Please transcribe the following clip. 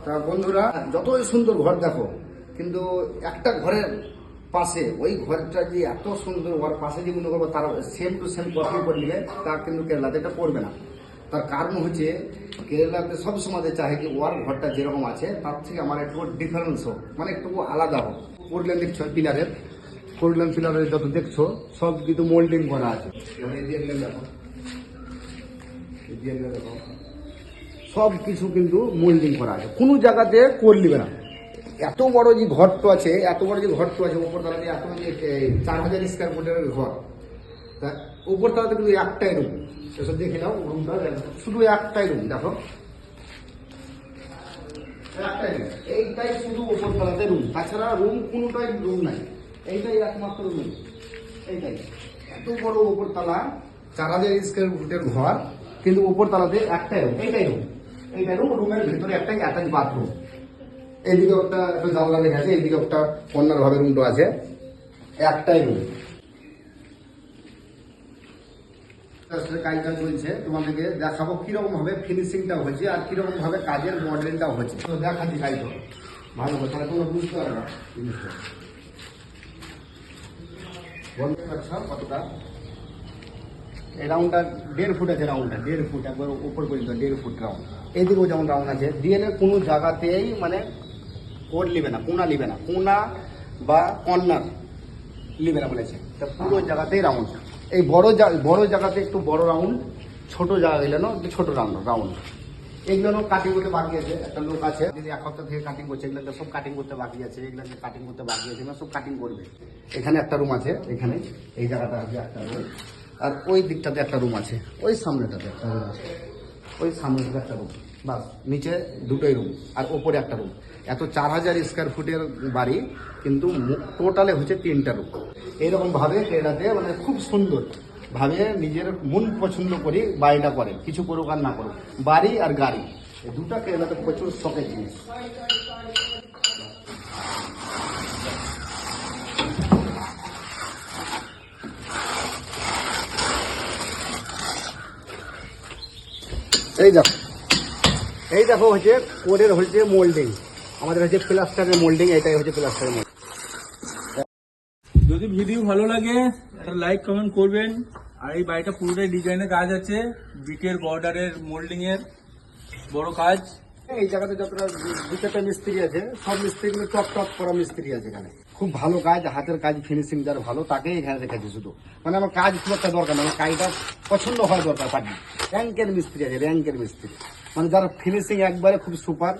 তা বন্ধুরা, যতই সুন্দর ঘর দেখো, কিন্তু একটা ঘরের পাশে ওই ঘরটা যে এত সুন্দর, ওর পাশে যে মনে করবো তার সেম টু সেম কপি করে নিলে তা কিন্তু কেরালাতে এটা পড়বে না। তার কারণ হচ্ছে কেরালাতে সব সময় চাহে কি ওর ঘরটা যেরকম আছে তার থেকে আমার একটু ডিফারেন্স হোক, মানে একটু আলাদা হোক। করলেন দেখছো পিলারের, করলেন পিলারের যত দেখছো সব কিন্তু মোল্ডিং করা আছে। এবার এই দিয়ে দেখো, এই দিয়ে দেখো, সব কিছু কিন্তু মোল্ডিং করা আছে, কোনো জায়গাতে কোর নিবে না। এত বড় যে ঘরটা আছে, এত বড় যে ঘরটা আছে উপর তলাতে, এত যে 4000 স্কোয়ার ফুটের ঘর, তা উপর তলাতে কিন্তু একটাই রুম। এসব দেখে নাও রুমটা, শুধু একটাই রুম দেখো, একটাই রুম, এইটাই শুধু উপর তলাতে রুম, তাছাড়া রুম কোনোটাই রুম নাই, এইটাই একমাত্র রুম। এইটাই এত বড় উপর তলা 4000 স্কোয়ার ফুটের ঘর, কিন্তু উপর তলাতে একটাই রুম, এইটাই রুম, এইটাই রুম। রুমের ভিতরে একটাই অ্যাটাচ বাথরুম, এইদিকে একটা জানলা লেগে আছে, এইদিকে একটা কর্নার ভাবে রুমটা আছে, একটাই রুম। কাজটা চলছে, তোমাদেরকে দেখাবো কিরকম ভাবে ফিনিশিংটা হয়েছে আর কিরকম ভাবে কাজের মডেলটা হয়েছে। তো দেখাচ্ছি কাজটা ভালো করে, তাহলে তোমরা বুঝতে পারবে না জিনিসটা। বলতে পারছো কতটা? এই রাউন্ডটা 1.5 ফুট আছে, রাউন্ডটা 1.5 ফুট, একবার উপর পর্যন্ত 1.5 ফুট রাউন্ড। এইদিকেও যেমন রাউন্ড আছে, ডিএনএ কোনো জায়গাতেই মানে কোড নিবে না, কোনা নিবে না, কোনা বা কর্নার নিবে না বলেছে। তা পুরো জায়গাতেই রাউন্ড। এই বড় জায়গাতে একটু বড় রাউন্ড, ছোট জায়গা গেলে একটু ছোট রাউন্ড। এগুলো কাটিং করতে বাকি আছে, একটা লোক আছে যদি 1 সপ্তাহ থেকে কাটিং করছে, এগুলোকে সব কাটিং করতে বাকি আছে, এগুলোকে কাটিং করতে বাকি আছে, এগুলো সব কাটিং করবে। এখানে একটা রুম আছে, এখানে এই জায়গাটা আছে একটা রুম, আর ওই দিকটাতে একটা রুম আছে, ওই সামনেটাতে একটা রুম আছে, ওই সামনেটাতে একটা রুম, বাস। নিচে দুটোই রুম আর ওপরে একটা রুম। এত 4000 স্কোয়ার ফুটের বাড়ি, কিন্তু টোটালে হচ্ছে 3টা রুম। এইরকম ভাবে কেরালাতে মানে খুব সুন্দর ভাবে নিজের মন পছন্দ করে বাড়িটা করে, কিছু করুক আর না করুক, বাড়ি আর গাড়ি এই দুটা কেরালাতে প্রচুর শখের জিনিস। এই দেখো হচ্ছে কোডের হচ্ছে মোল্ডিং, আমাদের হচ্ছে প্লাস্টারের মোল্ডিং, এটাই হচ্ছে প্লাস্টারের মোল্ডিং। যদি ভিডিও ভালো লাগে একটা লাইক কমেন্ট করবেন। আর এই বাড়িটা পুরোটাই ডিজাইনের কাজ আছে, বিটের বর্ডারের মোল্ডিং এর বড় কাজ। এই জায়গাতে যতটা 2-4টা মিস্ত্রি আছে, সব মিস্ত্রিগুলো টপ করা মিস্ত্রি আছে এখানে। খুব ভালো কাজ, হাতের কাজ ফিনিশিং যার ভালো তাকেই এখানে রেখেছে শুধু। মানে আমার কাজ খুব একটা দরকার না, আমার কাজটা পছন্দ হওয়া দরকার। পার্টি র্যাঙ্কের মিস্ত্রি আছে, র্যাঙ্কের মিস্ত্রি, মানে যার ফিনিশিং একবারে খুব সুপার।